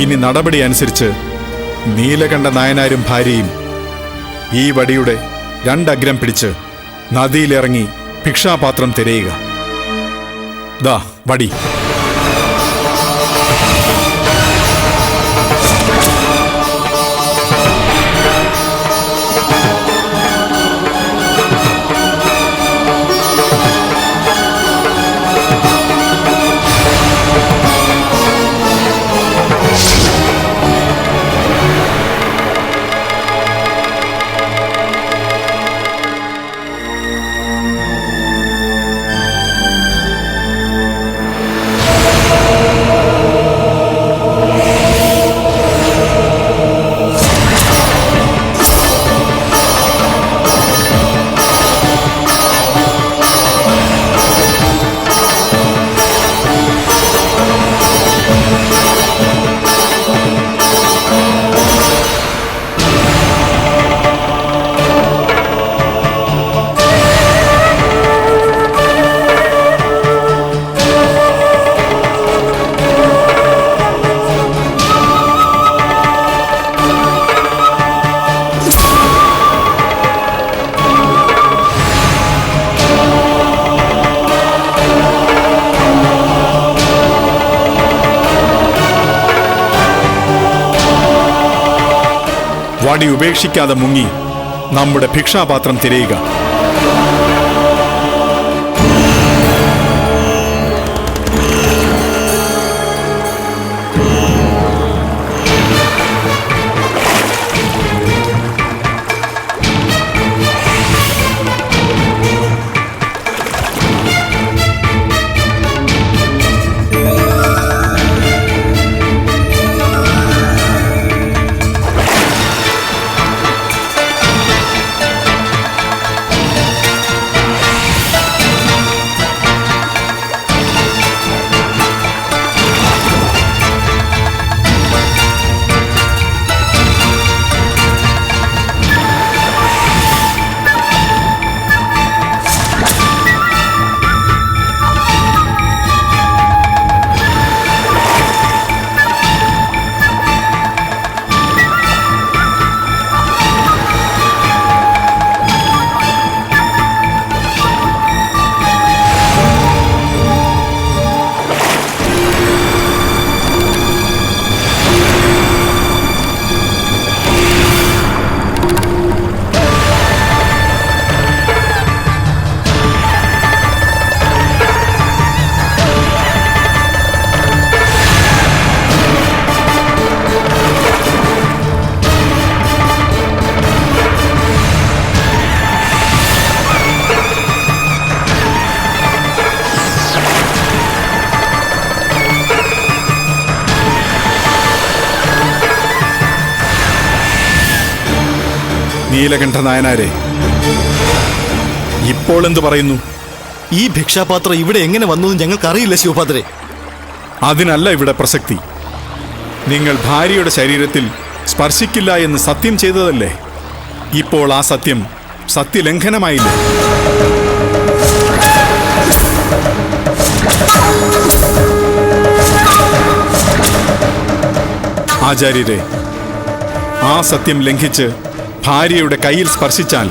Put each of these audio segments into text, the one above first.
ഇനി നടപടി അനുസരിച്ച് നീലകണ്ഠ നായനാരും ഭാര്യയും ഈ വടിയുടെ രണ്ടഗ്രം പിടിച്ച് നദിയിലിറങ്ങി ഭിക്ഷാപാത്രം തിരയുക. ദാ വടി. വടി ഉപേക്ഷിക്കാതെ മുങ്ങി നമ്മുടെ ഭിക്ഷാപാത്രം തിരയുക. നീലകണ്ഠ നായനാരെ, ഇപ്പോൾ എന്തു പറയുന്നു? ഈ ഭിക്ഷാപാത്രം ഇവിടെ എങ്ങനെ വന്നതെന്ന് ഞങ്ങൾക്കറിയില്ല ശിവപാത്രെ. അതിനല്ല ഇവിടെ പ്രസക്തി. നിങ്ങൾ ഭാര്യയുടെ ശരീരത്തിൽ സ്പർശിക്കില്ല എന്ന് സത്യം ചെയ്തതല്ലേ? ഇപ്പോൾ ആ സത്യം സത്യലംഘനമായില്ലേ? ആചാര്യരെ, ആ സത്യം ലംഘിച്ച് ഭാര്യയുടെ കയ്യിൽ സ്പർശിച്ചാൽ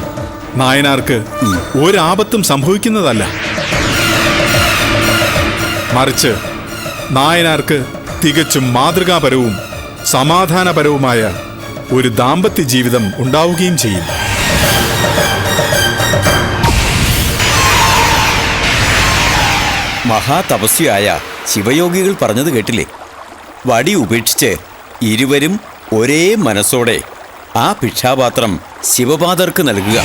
നായനാർക്ക് ഒരാപത്തും സംഭവിക്കുന്നതല്ല. മറിച്ച് നായനാർക്ക് തികച്ചും മാതൃകാപരവും സമാധാനപരവുമായ ഒരു ദാമ്പത്യ ജീവിതം ഉണ്ടാവുകയും ചെയ്യും. മഹാതപസ്വിയായ ശിവയോഗികൾ പറഞ്ഞത് കേട്ടില്ലേ? വടി ഉപേക്ഷിച്ച് ഇരുവരും ഒരേ മനസ്സോടെ ആ ഭിക്ഷാപാത്രം ശിവപാദർക്ക് നൽകുക.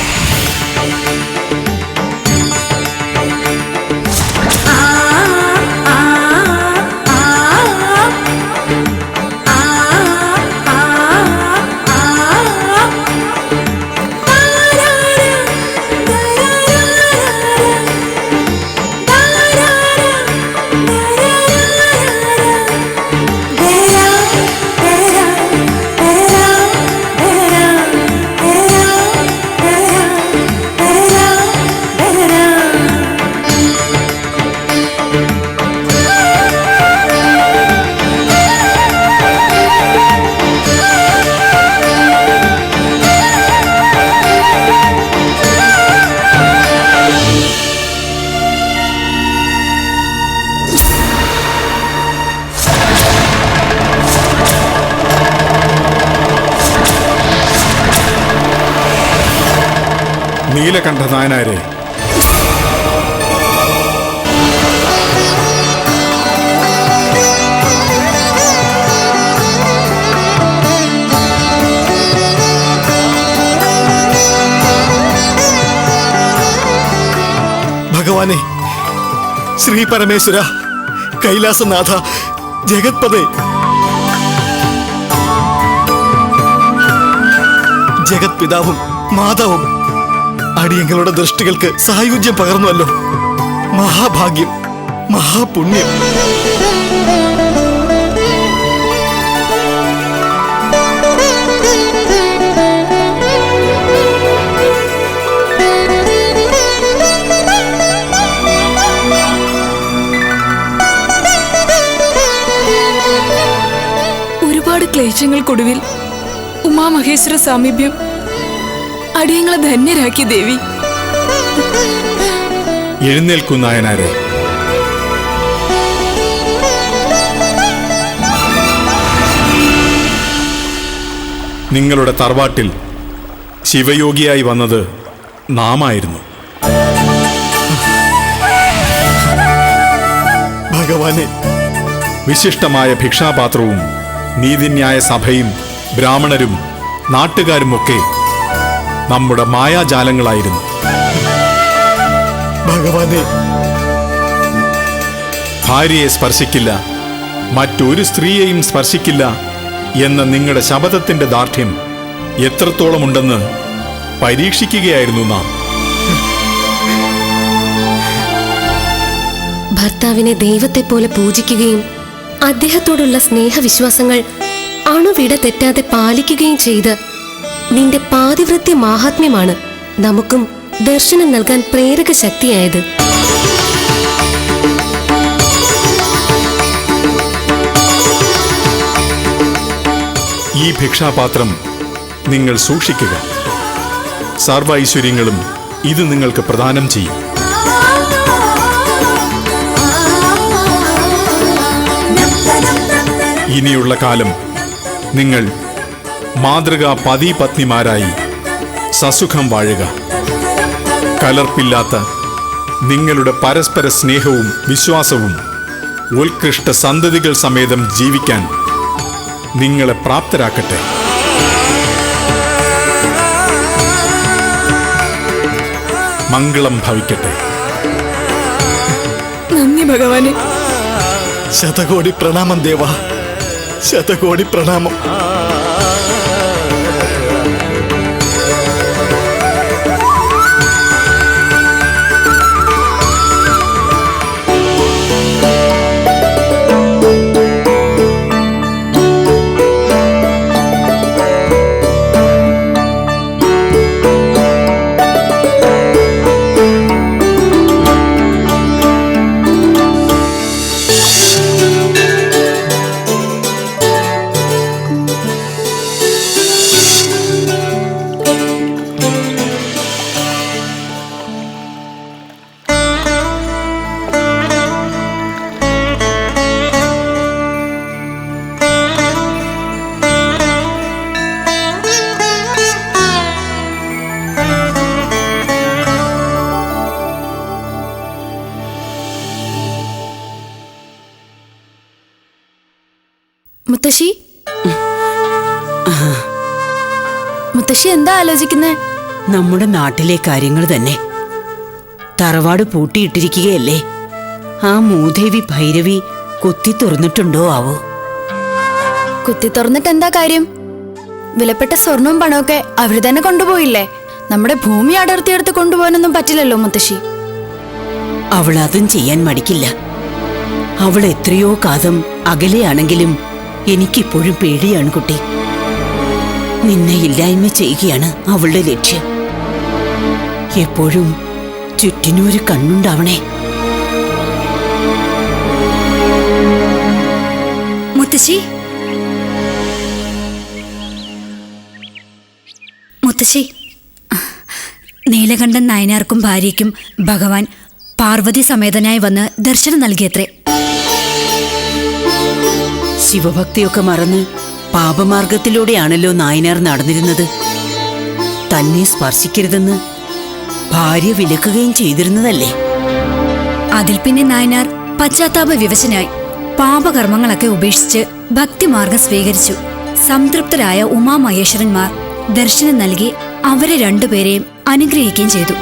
നീലകണ്ഠ നായനാരെ, ഭഗവാനെ, ശ്രീ പരമേശ്വര, കൈലാസനാഥ, ജഗത്പതേ, ജഗത് പിതാവും മാതാവും അടിയങ്ങളുടെ ദൃഷ്ടികൾക്ക് സായുജ്യം പകർന്നുവല്ലോ. മഹാഭാഗ്യം, മഹാപുണ്യം. ഒരുപാട് ക്ലേശങ്ങൾക്കൊടുവിൽ ഉമാമഹേശ്വര സാമീപ്യം അടിയങ്ങളെ ധന്യരാക്കി ദേവി. എഴുന്നേൽക്കൂ നായനാരെ. നിങ്ങളുടെ തറവാട്ടിൽ ശിവയോഗിയായി വന്നത് നാമായിരുന്നു. ഭഗവാനെ, വിശിഷ്ടമായ ഭിക്ഷാപാത്രവും നീതിന്യായ സഭയും ബ്രാഹ്മണരും നാട്ടുകാരുമൊക്കെ നമ്മുടെ മായാജാലങ്ങളായിരുന്നു. ഭഗവാനെ, ഭാര്യയെ സ്പർശിക്കില്ല, മറ്റൊരു സ്ത്രീയെയും സ്പർശിക്കില്ല എന്ന നിങ്ങളുടെ ശപഥത്തിന്റെ ദാർഢ്യം എത്രത്തോളമുണ്ടെന്ന് പരീക്ഷിക്കുകയായിരുന്നു നാം. ഭർത്താവിനെ ദൈവത്തെ പോലെ പൂജിക്കുകയും അദ്ദേഹത്തോടുള്ള സ്നേഹവിശ്വാസങ്ങൾ അണുവിട തെറ്റാതെ പാലിക്കുകയും ചെയ്ത് നിന്റെ പാതിവൃത്യ മാഹാത്മ്യമാണ് നമുക്കും ദർശനം നൽകാൻ പ്രേരക ശക്തിയായത്. ഈ ഭിക്ഷാപാത്രം നിങ്ങൾ സൂക്ഷിക്കുക. സർവ ഐശ്വര്യങ്ങളും ഇത് നിങ്ങൾക്ക് പ്രദാനം ചെയ്യും. ഇനിയുള്ള കാലം നിങ്ങൾ മാതൃകാ പതി പത്നിമാരായി സസുഖം വാഴുക. കലർപ്പില്ലാത്ത നിങ്ങളുടെ പരസ്പര സ്നേഹവും വിശ്വാസവും ഉത്കൃഷ്ട സന്തതികൾ സമേതം ജീവിക്കാൻ നിങ്ങളെ പ്രാപ്തരാക്കട്ടെ. മംഗളം ഭവിക്കട്ടെ. നന്ദി ഭഗവാനെ. ശതകോടി പ്രണാമം ദേവ, ശതകോടി പ്രണാമം. മുത്തശ്ശി, മുത്തശ്ശി എന്താ ആലോചിക്കുന്നേ? നമ്മുടെ നാട്ടിലെ കാര്യങ്ങൾ തന്നെ. തറവാട് പൂട്ടിയിട്ടിരിക്കുകയല്ലേ. ആ മൂദേവി ഭൈരവി കുത്തി തുറന്നിട്ടുണ്ടോ ആവോ? കുത്തി തുറന്നിട്ട് എന്താ കാര്യം? വിലപ്പെട്ട സ്വർണവും പണമൊക്കെ അവര് തന്നെ കൊണ്ടുപോയില്ലേ. നമ്മുടെ ഭൂമി അടർത്തിയെടുത്ത് കൊണ്ടുപോകാനൊന്നും പറ്റില്ലല്ലോ മുത്തശ്ശി. അവൾ അതും ചെയ്യാൻ മടിക്കില്ല. അവൾ എത്രയോ കാലം അകലെയാണെങ്കിലും എനിക്കിപ്പോഴും പേടിയാണ് കുട്ടി. നിന്നെ ഇല്ലായ്മ ചെയ്യുകയാണ് അവളുടെ ലക്ഷ്യം. എപ്പോഴും ചുറ്റിനൊരു കണ്ണുണ്ടാവണേ. മുത്തശ്ശി, മുത്തശ്ശി, നീലകണ്ഠൻ നായനാർക്കും ഭാര്യയ്ക്കും ഭഗവാൻ പാർവതി സമേതനായി വന്ന് ദർശനം നൽകിയത്രേ. ശിവഭക്തിയൊക്കെ മറന്ന് പാപമാർഗത്തിലൂടെയാണല്ലോ നായനാർ നടന്നിരുന്നത്. തന്നെ സ്പർശിക്കരുതെന്ന് ഭാര്യ വിലക്കുകയും ചെയ്തിരുന്നതല്ലേ? അതിൽ പിന്നെ നായനാർ പശ്ചാത്താപ വിവശനായി പാപകർമ്മങ്ങളൊക്കെ ഉപേക്ഷിച്ച് ഭക്തിമാർഗം സ്വീകരിച്ചു. സംതൃപ്തരായ ഉമാമഹേശ്വരന്മാർ ദർശനം നൽകി അവരെ രണ്ടുപേരെയും അനുഗ്രഹിക്കുകയും ചെയ്തു.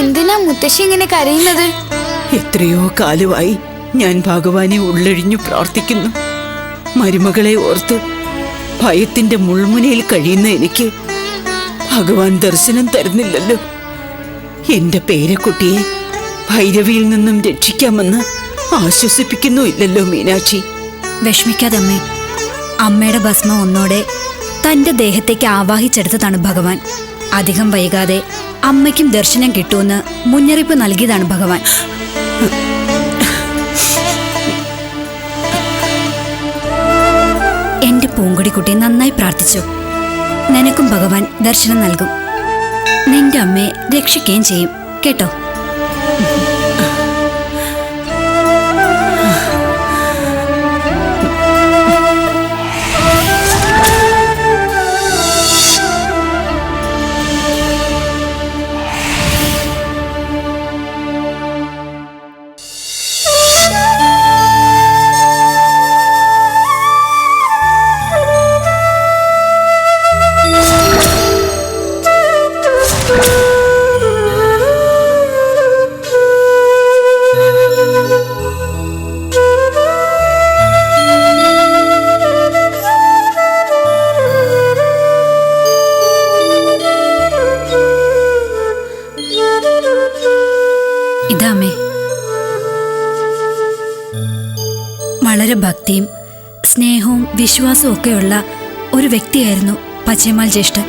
എന്തിനാ മുത്തശ്ശി ഇങ്ങനെ കരയുന്നത്? എത്രയോ കാലമായി ഞാൻ ഭഗവാനെ ഉള്ളഴിഞ്ഞു പ്രാർത്ഥിക്കുന്നു. മരുമകളെ ഓർത്ത് ഭയത്തിന്റെ മുൾമുനയിൽ കഴിയുന്ന എനിക്ക് ഭഗവാൻ ദർശനം തരുന്നില്ലല്ലോ. എന്റെ പേരക്കുട്ടിയെ ഭൈരവിയിൽ നിന്നും രക്ഷിക്കാമെന്ന് ആശ്വസിപ്പിക്കുന്നു ഇല്ലല്ലോ മീനാക്ഷി. വിഷമിക്കാതമ്മേ, അമ്മയുടെ ഭസ്മം ഒന്നോടെ തന്റെ ദേഹത്തേക്ക് ആവാഹിച്ചെടുത്തതാണ് ഭഗവാൻ. അധികം വൈകാതെ അമ്മയ്ക്കും ദർശനം കിട്ടുമെന്ന് മുന്നറിയിപ്പ് നൽകിയതാണ് ഭഗവാൻ. എന്റെ പൂങ്കൊടിക്കുട്ടി നന്നായി പ്രാർത്ഥിച്ചു. നിനക്കും ഭഗവാൻ ദർശനം നൽകും. നിന്റെ അമ്മയെ രക്ഷിക്കുകയും ചെയ്യും കേട്ടോ. ഇതാമേ, വളരെ ഭക്തിയും സ്നേഹവും വിശ്വാസവും ഒക്കെയുള്ള ഒരു വ്യക്തിയായിരുന്നു പച്ചേമാൽ ജ്യേഷ്ഠൻ.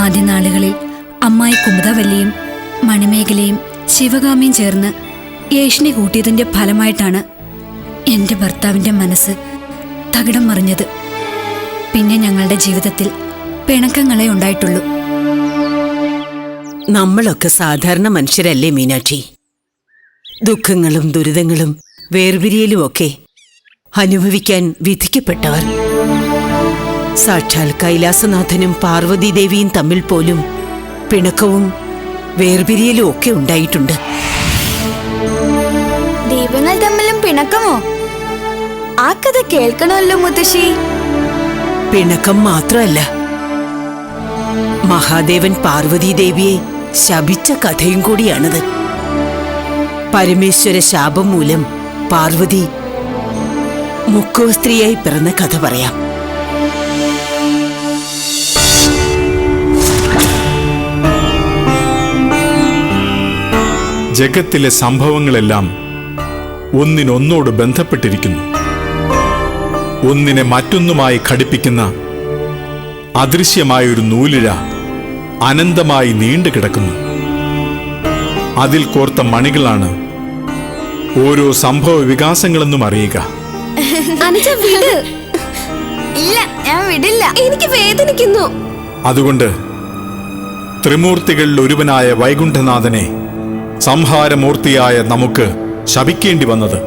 ആദ്യ നാളുകളിൽ അമ്മായി കുമുദവല്ലിയും മണിമേഖലയും ശിവകാമിയും ചേർന്ന് ഏഷ്ണി കൂട്ടിയതിന്റെ ഫലമായിട്ടാണ് എന്റെ ഭർത്താവിന്റെ മനസ്സ് തകിടം മറിഞ്ഞത്. പിന്നെ ഞങ്ങളുടെ ജീവിതത്തിൽ പിണക്കങ്ങളെ ഉണ്ടായിട്ടുള്ളൂ. നമ്മളൊക്കെ സാധാരണ മനുഷ്യരല്ലേ മീനാക്ഷി? ദുഃഖങ്ങളും ദുരിതങ്ങളും വേർപിരിയലുമൊക്കെ അനുഭവിക്കാൻ വിധിക്കപ്പെട്ടവർ. സാക്ഷാൽ കൈലാസനാഥനും പാർവതീദേവിയും തമ്മിൽ പോലും പിണക്കവും വേർപിരിയലും ഒക്കെ ഉണ്ടായിട്ടുണ്ട്. ദൈവങ്ങൾ തമ്മിലും പിണക്കമോ? ആ കഥ കേൾക്കണമല്ലോ മുത്തശ്ശി. പിണക്കം മാത്രമല്ല, മഹാദേവൻ പാർവതീദേവിയെ ശപിച്ച കഥയും കൂടിയാണിത്. പരമേശ്വര ശാപം മൂലം പാർവതി മുക്കുവ സ്ത്രീയായി പിറന്ന കഥ പറയാം. ജഗത്തിലെ സംഭവങ്ങളെല്ലാം ഒന്നിനൊന്നോട് ബന്ധപ്പെട്ടിരിക്കുന്നു. ഒന്നിനെ മറ്റൊന്നുമായി ഘടിപ്പിക്കുന്ന അദൃശ്യമായൊരു നൂലിഴ അനന്തമായി നീണ്ടുകിടക്കുന്നു. അതിൽ കോർത്ത മണികളാണ് ഓരോ സംഭവ വികാസങ്ങളെന്നും അറിയുക. ഇല്ല, ഞാൻ വിടില്ല. എനിക്ക് വേദനിക്കുന്നു. അതുകൊണ്ട് ത്രിമൂർത്തികളിൽ ഒരുവനായ വൈകുണ്ഠനാഥനെ സംഹാരമൂർത്തിയായ നമുക്ക് ശപിക്കേണ്ടി വന്നത്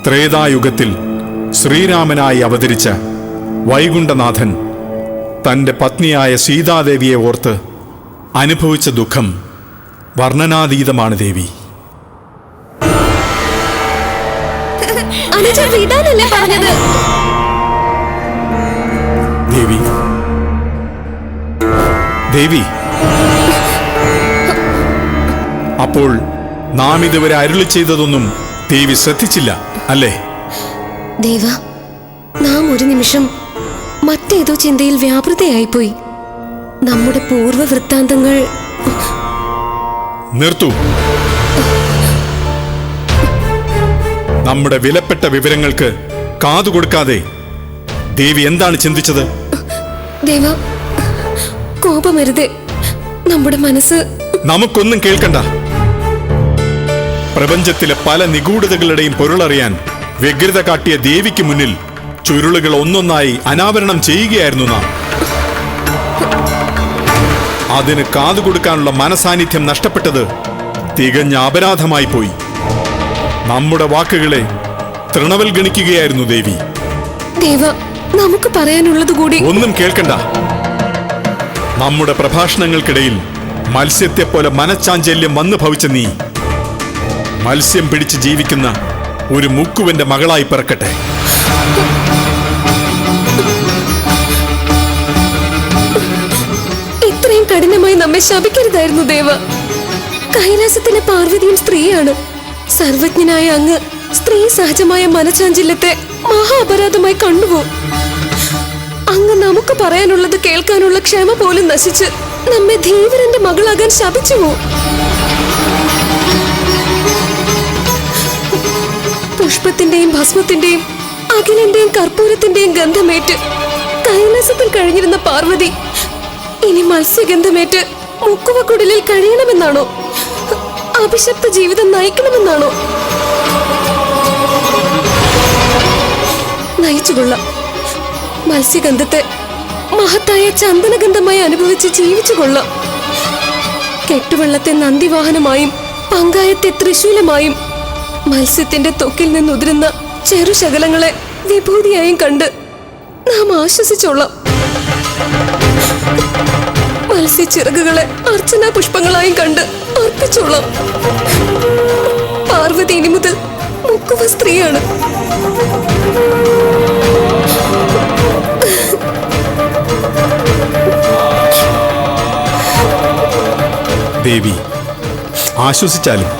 ത്രേതായുഗത്തിൽ ശ്രീരാമനായി അവതരിച്ച വൈകുണ്ഠനാഥൻ തന്റെ പത്നിയായ സീതാദേവിയെ ഓർത്ത് അനുഭവിച്ച ദുഃഖം വർണ്ണനാതീതമാണ് ദേവി. ദേവി, ദേവി, അപ്പോൾ നാം ഇതുവരെ അരുളി ചെയ്തതൊന്നും ദേവി ശ്രദ്ധിച്ചില്ല അല്ലേ? ദേവ, നാം ഒരു നിമിഷം മറ്റേതോ ചിന്തയിൽ വ്യാപൃതയായിപ്പോയി. നമ്മുടെ പൂർവ്വ വൃത്താന്തങ്ങൾ. നിർത്തൂ. നമ്മുടെ വിലപ്പെട്ട വിവരങ്ങൾക്ക് കാതുകൊടുക്കാതെ ദേവി എന്താണ് ചിന്തിച്ചത്? ദേവ, കോപമരുതേ. നമ്മുടെ മനസ്സ്. നമുക്കൊന്നും കേൾക്കണ്ട. പ്രപഞ്ചത്തിലെ പല നിഗൂഢതകളുടെയും പൊരുളറിയാൻ വ്യഗ്രത കാട്ടിയ ദേവിക്ക് മുന്നിൽ ചുരുളുകൾ ഒന്നൊന്നായി അനാവരണം ചെയ്യുകയായിരുന്നു നാം. അതിന് കാതുകൊടുക്കാനുള്ള മനസാന്നിധ്യം നഷ്ടപ്പെട്ടത് തികഞ്ഞ അപരാധമായി പോയി. നമ്മുടെ വാക്കുകളെ തൃണവൽഗണിക്കുകയായിരുന്നു ദേവി. ദേവ, നമുക്ക് പറയാനുള്ളത് കൂടി. ഒന്നും കേൾക്കണ്ട. നമ്മുടെ പ്രഭാഷണങ്ങൾക്കിടയിൽ മത്സ്യത്തെപ്പോലെ മനഃചാഞ്ചല്യം വന്നു ഭവിച്ച നീ മത്സ്യം പിടിച്ച് ജീവിക്കുന്ന ഒരു മുക്കുവന്റെ മകളായി പിറക്കട്ടെ. ഇത്രയും കഠിനമായി നമ്മെ ശപിക്കരുതായിരുന്നു ദേവ. കൈലാസത്തിലെ പാർവതിയും സ്ത്രീയാണ്. സർവജ്ഞനായ അങ്ങ് സ്ത്രീ സഹജമായ മനഃചാഞ്ചല്യത്തെ മഹാ അപരാധമായി കണ്ടുപോ. അങ്ങ് നമുക്ക് പറയാനുള്ളത് കേൾക്കാനുള്ള ക്ഷമ പോലും നശിച്ച് നമ്മെ ധീവരന്റെ മകളാകാൻ ശപിച്ചുവോ? പുഷ്പത്തിന്റെയും ഭസ്മത്തിന്റെയും അഖിലിന്റെയും കർപ്പൂരത്തിന്റെയും ഗന്ധമേറ്റ് കൈലാസത്തിൽ കഴിഞ്ഞിരുന്ന പാർവതി ഇനി മത്സ്യഗന്ധമേറ്റ് മുക്കുവക്കുടലിൽ കഴിയണമെന്നാണോ? അഭിശപ്ത ജീവിതം നയിക്കണമെന്നാണോ? നയിച്ചുകൊള്ളാം. മത്സ്യഗന്ധത്തെ മഹത്തായ ചന്ദനഗന്ധമായി അനുഭവിച്ച് ജീവിച്ചു കൊള്ളാം. കെട്ടുവെള്ളത്തെ നന്ദിവാഹനമായും പങ്കായത്തെ ത്രിശൂലമായും മത്സ്യത്തിന്റെ ത്വക്കിൽ നിന്നുതിരുന്ന ചെറുശകലങ്ങളെ വിഭൂതിയായും കണ്ട് നാം ആശ്വസിച്ചോളാം. മത്സ്യച്ചിറകുകളെ അർച്ചനാ പുഷ്പങ്ങളായും കണ്ട് അർപ്പിച്ചോളാം. പാർവതി ഇനി മുതൽ മുക്കുവ സ്ത്രീയാണ്. ദേവി, ആശ്വസിച്ചാലും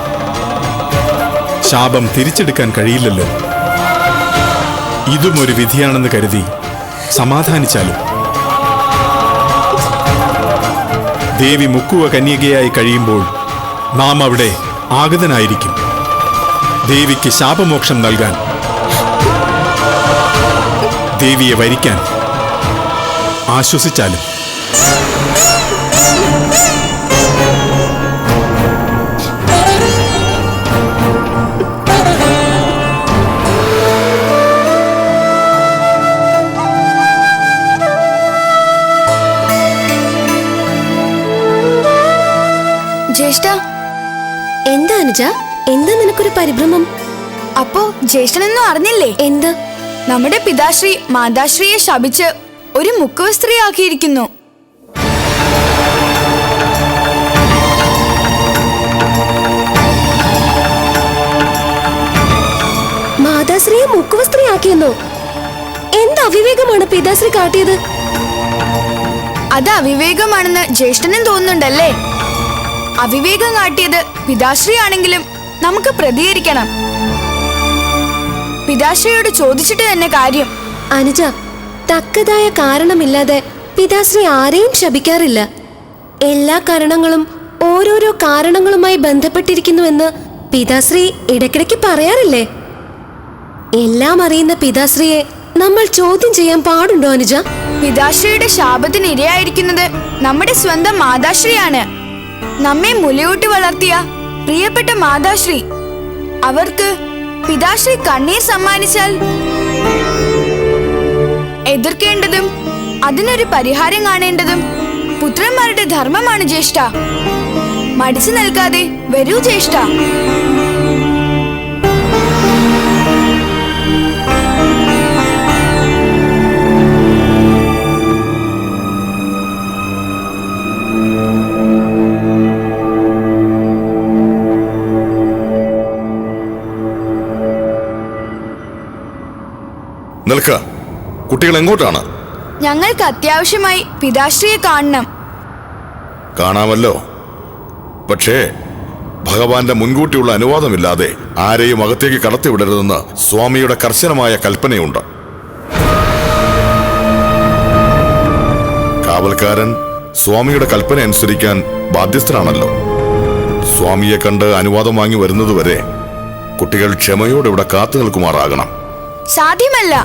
ശാപം തിരിച്ചെടുക്കാൻ കഴിയില്ലല്ലോ. ഇതും ഒരു വിധിയാണെന്ന് കരുതി സമാധാനിച്ചാലും ദേവി മുക്കുവ കന്യകയായി കഴിയുമ്പോൾ നാം അവിടെ ആഗതനായിരിക്കും. ദേവിക്ക് ശാപമോക്ഷം നൽകാൻ, ദേവിയെ വരിക്കാൻ ആശ്വസിച്ചാലും. ജ്യേഷ്ഠ, എന്താ അനുജ? എന്താ നിനക്കൊരു പരിഭ്രമം? അപ്പോ ജ്യേഷ്ഠനൊന്നും അറിഞ്ഞില്ലേ? എന്ത്? നമ്മുടെ പിതാശ്രീ മാതാശ്രീയെ ശപിച്ച് ഒരു മുക്കുവ സ്ത്രീ ആക്കിയിരിക്കുന്നു. മാതാശ്രീയെ മുക്കുവ സ്ത്രീ ആക്കിയെന്നോ? എന്ത് അവിവേകമാണ് പിതാശ്രീ കാട്ടിയത്? അത് അവിവേകമാണെന്ന് ജ്യേഷ്ഠനും തോന്നുന്നുണ്ടല്ലേ? അവിവേകം കാട്ടിയത് പിതാശ്രീ ആണെങ്കിലും നമുക്ക് പ്രതികരിക്കണം. പിതാശ്രീയോട് ചോദിച്ചിട്ട് തന്നെ കാര്യം. അനുജ, തക്കതായ കാരണമില്ലാതെ പിതാശ്രീ ആരെയും ശപിക്കാറില്ല. എല്ലാ കാരണങ്ങളും ഓരോരോ കാരണങ്ങളുമായി ബന്ധപ്പെട്ടിരിക്കുന്നുവെന്ന് പിതാശ്രീ ഇടയ്ക്കിടയ്ക്ക് പറയാറില്ലേ? എല്ലാം അറിയുന്ന പിതാശ്രീയെ നമ്മൾ ചോദ്യം ചെയ്യാൻ പാടുണ്ടോ അനുജ? പിതാശ്രീയുടെ ശാപത്തിന് ഇരയായിരിക്കുന്നത് നമ്മുടെ സ്വന്തം മാതാശ്രീയാണ്. നമ്മെ മുലയൂട്ടി വളർത്തിയ പ്രിയപ്പെട്ട മാതാശ്രീ. അവർക്ക് പിതാശ്രീ കണ്ണീർ സമ്മാനിച്ചാൽ എതിർക്കേണ്ടതും അതിനൊരു പരിഹാരം കാണേണ്ടതും പുത്രന്മാരുടെ ധർമ്മമാണ് ജ്യേഷ്ഠ. മടിച്ചു നിൽക്കാതെ വരൂ ജ്യേഷ്ഠ. നിൽക്ക. കുട്ടികൾ എങ്ങോട്ടാണ്? ഞങ്ങൾക്ക് അത്യാവശ്യമായി പിതാശ്രീയെ കാണണം. കാണാമല്ലോ. പക്ഷേ ഭഗവാന്റെ മുൻകൂട്ടിയുള്ള അനുവാദമില്ലാതെ ആരെയും അകത്തേക്ക് കടത്തിവിടരുതെന്ന് സ്വാമിയുടെ കർശനമായ കൽപ്പനയുണ്ട്. കാവൽക്കാരൻ സ്വാമിയുടെ കൽപ്പന അനുസരിക്കാൻ ബാധ്യസ്ഥനാണല്ലോ. സ്വാമിയെ കണ്ട് അനുവാദം വാങ്ങി വരുന്നതുവരെ കുട്ടികൾ ക്ഷമയോടെ ഇവിടെ കാത്തു നിൽക്കുമാറാകണം. സാധ്യമല്ല.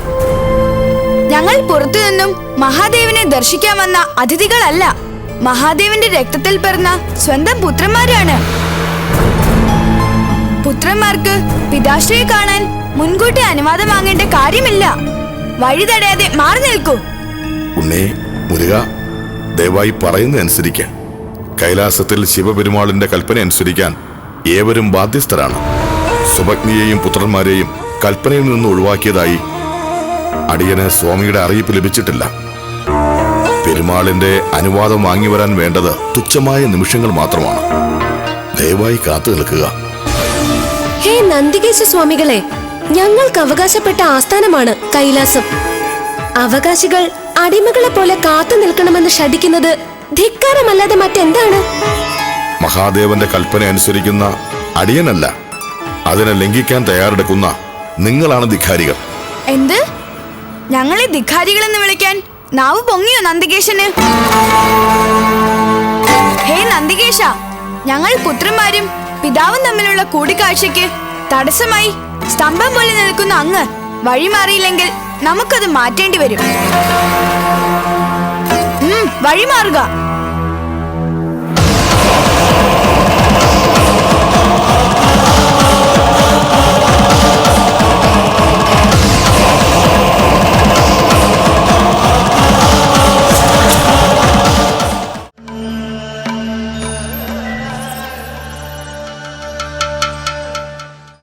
ഞങ്ങൾ പുറത്തു നിന്നും മഹാദേവനെ ദർശിക്കാൻ വന്ന അതിഥികളല്ല. മഹാദേവന്റെ രക്തത്തിൽ പിറന്ന സ്വന്തം പുത്രന്മാരാണ്. പുത്രന്മാർക്ക് പിതാശ്രീയെ കാണാൻ മുൻകൂട്ടി അനുവാദം വാങ്ങേണ്ട കാര്യമില്ല. വഴി തടയാതെ മാറി നിൽക്കൂ. ഉണ്ണേ, മുരുക, ദയവായി പറയുന്നതനുസരിക്കാൻ. കൈലാസത്തിൽ ശിവപെരുമാളിന്റെ കൽപ്പന അനുസരിക്കാൻ ഏവരും ബാധ്യസ്ഥരാണ്. സുഭഗ്നിയെയും പുത്രന്മാരെയും കൽപ്പനയിൽ നിന്ന് ഒഴിവാക്കിയതായി അടിയന് സ്വാമിയുടെ അറിയിപ്പ് ലഭിച്ചിട്ടില്ല. പെരുമാളിന്റെ അനുവാദം വാങ്ങി വരാൻ വേണ്ടത് തുച്ഛമായ നിമിഷങ്ങൾ മാത്രമാണ്. ദയവായി കാത്തു നിൽക്കുക. ഹേ നന്ദികേശ സ്വാമികളെ, ഞങ്ങൾക്ക് അവകാശപ്പെട്ട ആസ്ഥാനമാണ് കൈലാസം. അവകാശികൾ അടിമകളെ പോലെ കാത്തു നിൽക്കണമെന്ന് ശഠിക്കുന്നത് ധിക്കാരമല്ലാതെ മറ്റെന്താണ്? മഹാദേവന്റെ കൽപ്പന അനുസരിക്കുന്ന അടിയനല്ല, അതിനെ ലംഘിക്കാൻ തയ്യാറെടുക്കുന്ന നിങ്ങളാണ് ധിക്കാരികൾ. എന്ത്? ഞങ്ങളെ ധിക്കാരികളെന്ന് വിളിക്കാൻ നാവ് പൊങ്ങിയോ നന്ദികേശന്? ഹേ നന്ദികേശ, ഞങ്ങൾ പുത്രന്മാരും പിതാവും തമ്മിലുള്ള കൂടിക്കാഴ്ചയ്ക്ക് തടസ്സമായി സ്തംഭം പോലെ നിൽക്കുന്ന അങ്ങ് വഴിമാറിയില്ലെങ്കിൽ നമുക്കത് മാറ്റേണ്ടി വരും. വഴിമാറുക.